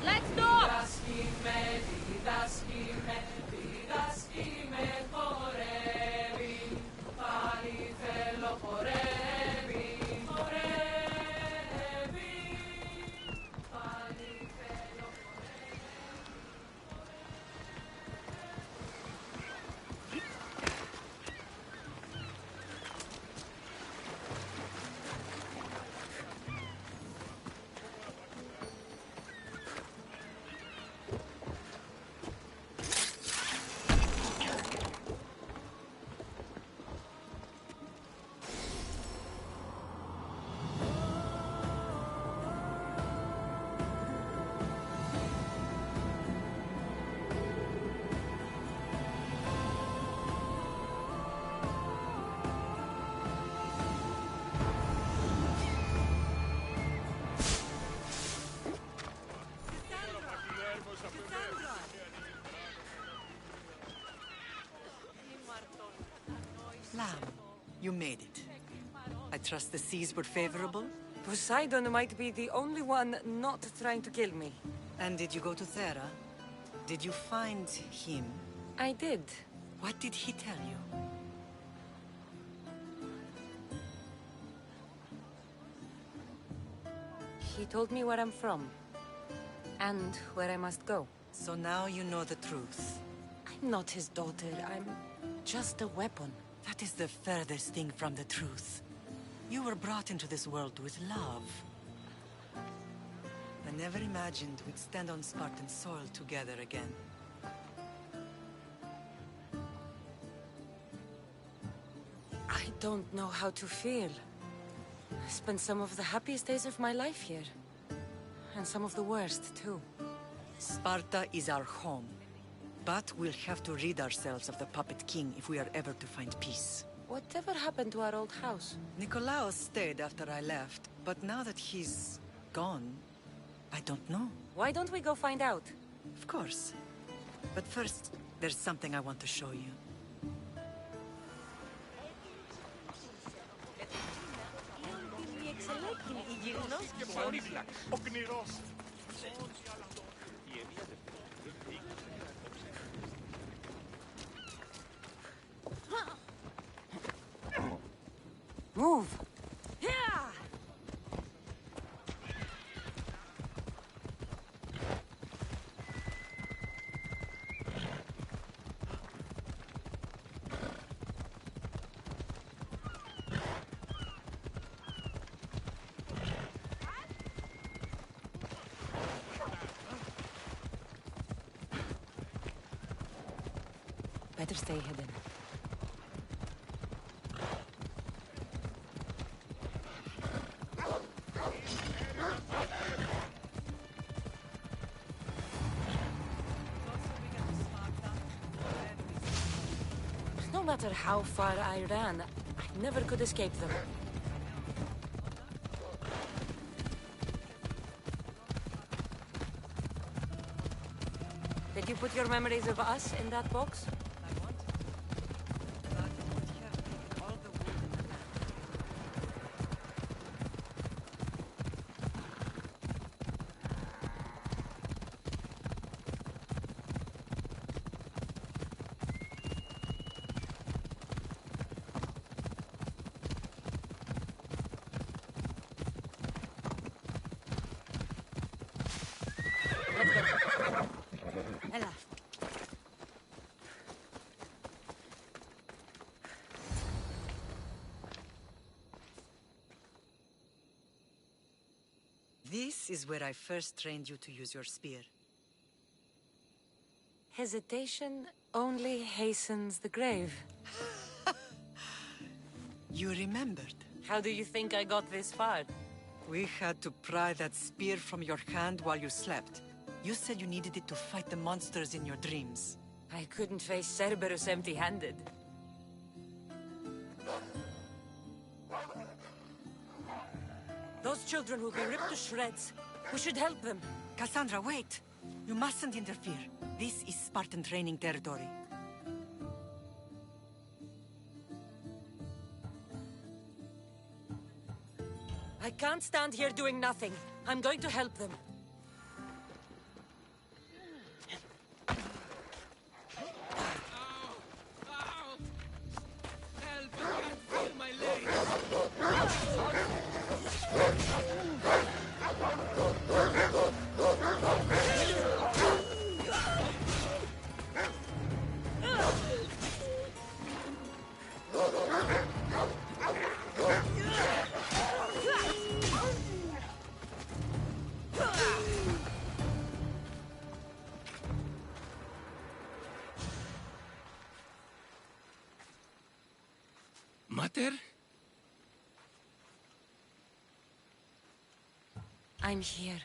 Let's stop! Lamb, you made it. I trust the seas were favorable? Poseidon might be the only one not trying to kill me. And did you go to Thera? Did you find him? I did. What did he tell you? He told me where I'm from. And where I must go. So now you know the truth. I'm not his daughter. I'm just a weapon. That is the furthest thing from the truth. You were brought into this world with love. I never imagined we'd stand on Spartan soil together again. I don't know how to feel. I spent some of the happiest days of my life here. And some of the worst, too. Sparta is our home. But we'll have to rid ourselves of the Puppet King if we are ever to find peace. Whatever happened to our old house? Nikolaos stayed after I left, but now that he's gone, I don't know. Why don't we go find out? Of course. But first, there's something I want to show you. Move! Better stay hidden. No matter how far I ran, I never could escape them. Did you put your memories of us in that box? Ella. This is where I first trained you to use your spear. Hesitation only hastens the grave. You remembered. How do you think I got this far? We had to pry that spear from your hand while you slept. You said you needed it to fight the monsters in your dreams. I couldn't face Cerberus empty-handed. Those children will be ripped to shreds. We should help them. Cassandra, wait! You mustn't interfere. This is Spartan training territory. I can't stand here doing nothing. I'm going to help them. Help! I can't feel my legs! Mater? I'm here.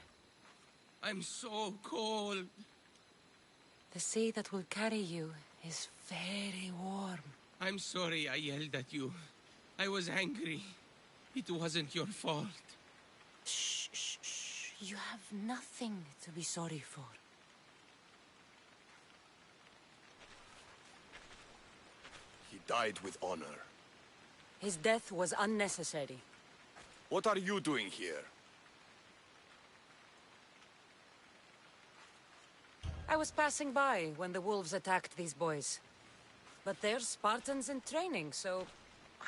I'm so cold. The sea that will carry you is very warm. I'm sorry I yelled at you. I was angry. It wasn't your fault. Shh, shh, shh. You have nothing to be sorry for. He died with honor. His death was unnecessary. What are you doing here? I was passing by when the wolves attacked these boys. But they're Spartans in training, so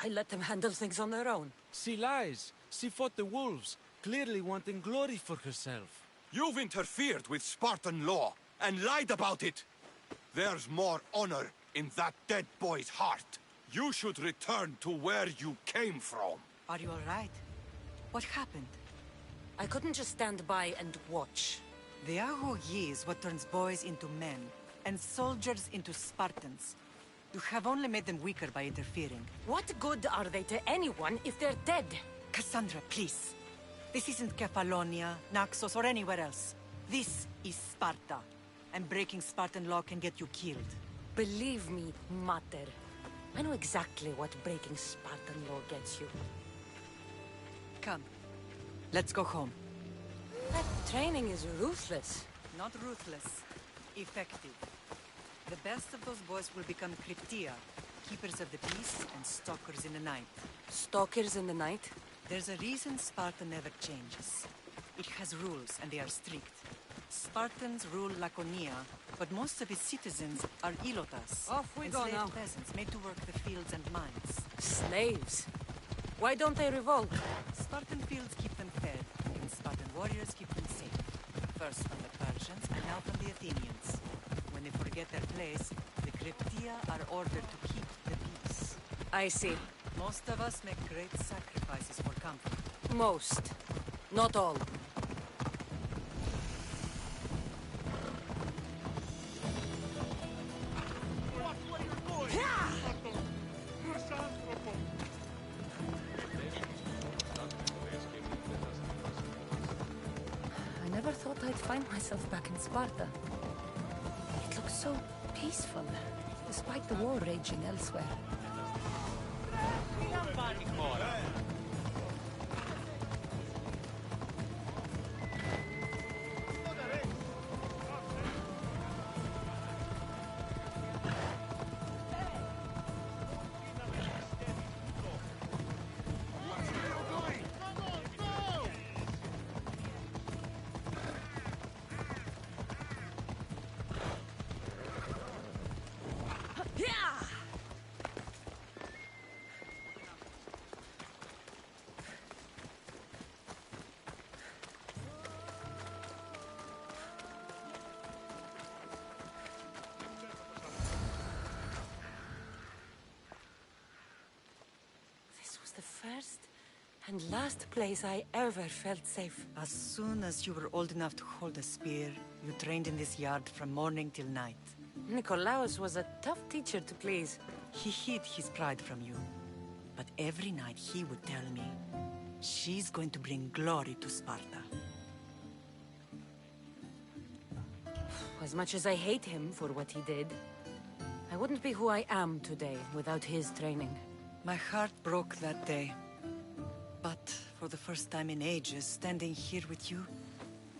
I let them handle things on their own. She lies. She fought the wolves, clearly wanting glory for herself. You've interfered with Spartan law and lied about it. There's more honor in that dead boy's heart. You should return to where you came from. Are you all right? What happened? I couldn't just stand by and watch. The Agogi is what turns boys into men, and soldiers into Spartans. You have only made them weaker by interfering. What good are they to anyone if they're dead? Cassandra, please. This isn't Kefalonia, Naxos, or anywhere else. This is Sparta, and breaking Spartan law can get you killed. Believe me, Mater. I know exactly what breaking Spartan law gets you. Come, let's go home. That training is ruthless. Not ruthless, effective. The best of those boys will become Cryptia, keepers of the peace and stalkers in the night. Stalkers in the night? There's a reason Sparta never changes. It has rules, and they are strict. Spartans rule Laconia, but most of its citizens are Ilotas. Off we go enslaved now. peasants made to work the fields and mines. Slaves? Why don't they revolt? Spartan fields keep them fed, and Spartan warriors keep them safe. First from the Persians, and now from the Athenians. When they forget their place, the Cryptia are ordered to keep the peace. I see. Most of us make great sacrifices for comfort. Most. Not all. I never thought I'd find myself back in Sparta. It looks so peaceful, despite the war raging elsewhere. This was the first and last place I ever felt safe. As soon as you were old enough to hold a spear, you trained in this yard from morning till night. Nikolaos was a tough teacher to please. He hid his pride from you. But every night he would tell me, she's going to bring glory to Sparta. As much as I hate him for what he did, I wouldn't be who I am today without his training. My heart broke that day. But for the first time in ages, standing here with you,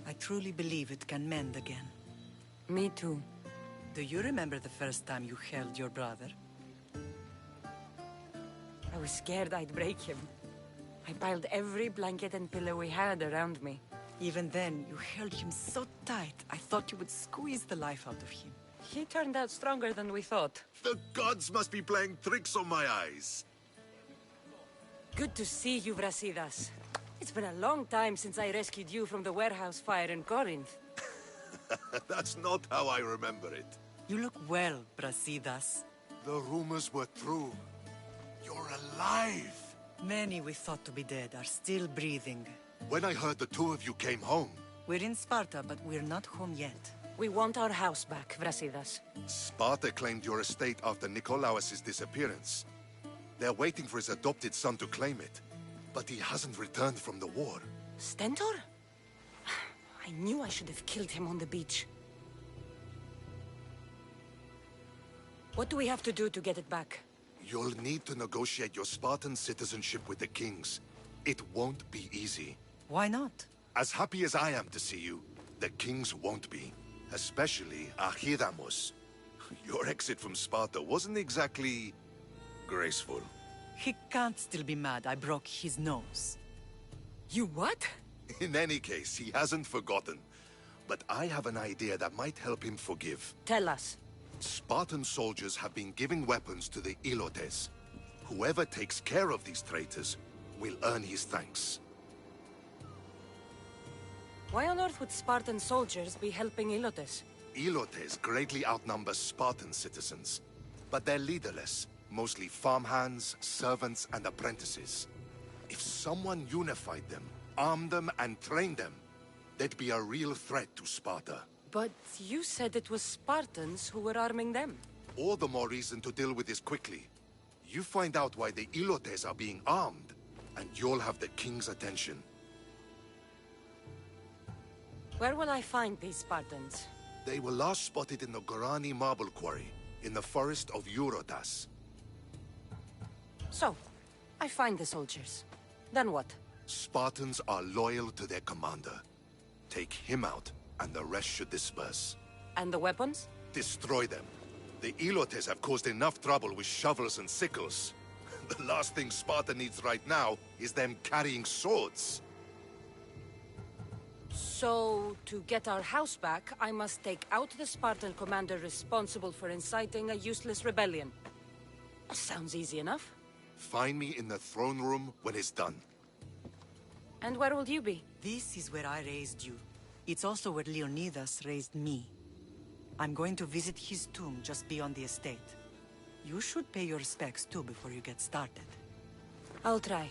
I truly believe it can mend again. Me too. Do you remember the first time you held your brother? I was scared I'd break him. I piled every blanket and pillow we had around me. Even then, you held him so tight, I thought you would squeeze the life out of him. He turned out stronger than we thought. The gods must be playing tricks on my eyes. Good to see you, Brasidas. It's been a long time since I rescued you from the warehouse fire in Corinth. That's not how I remember it. You look well, Brasidas. The rumors were true. You're alive! Many we thought to be dead are still breathing. When I heard the two of you came home, We're in Sparta, but we're not home yet. We want our house back, Brasidas. Sparta claimed your estate after Nikolaos' disappearance. They're waiting for his adopted son to claim it. But he hasn't returned from the war. Stentor? I knew I should have killed him on the beach. What do we have to do to get it back? You'll need to negotiate your Spartan citizenship with the kings. It won't be easy. Why not? As happy as I am to see you, the kings won't be. Especially Archidamos. Your exit from Sparta wasn't exactly graceful. He can't still be mad I broke his nose. You what? In any case, he hasn't forgotten. But I have an idea that might help him forgive. Tell us. Spartan soldiers have been giving weapons to the Ilotes. Whoever takes care of these traitors will earn his thanks. Why on earth would Spartan soldiers be helping Ilotes? Ilotes greatly outnumber Spartan citizens, but they're leaderless, mostly farmhands, servants, and apprentices. If someone unified them, armed them, and trained them, they'd be a real threat to Sparta. But you said it was Spartans who were arming them. All the more reason to deal with this quickly. You find out why the Ilotes are being armed, and you'll have the king's attention. Where will I find these Spartans? They were last spotted in the Gorani marble quarry, in the forest of Eurotas. So, I find the soldiers. Then what? Spartans are loyal to their commander. Take him out, and the rest should disperse. And the weapons? Destroy them. The Ilotes have caused enough trouble with shovels and sickles. The last thing Sparta needs right now is them carrying swords. So, to get our house back, I must take out the Spartan commander responsible for inciting a useless rebellion. Sounds easy enough. Find me in the throne room when it's done. And where will you be? This is where I raised you. It's also where Leonidas raised me. I'm going to visit his tomb just beyond the estate. You should pay your respects too before you get started. I'll try.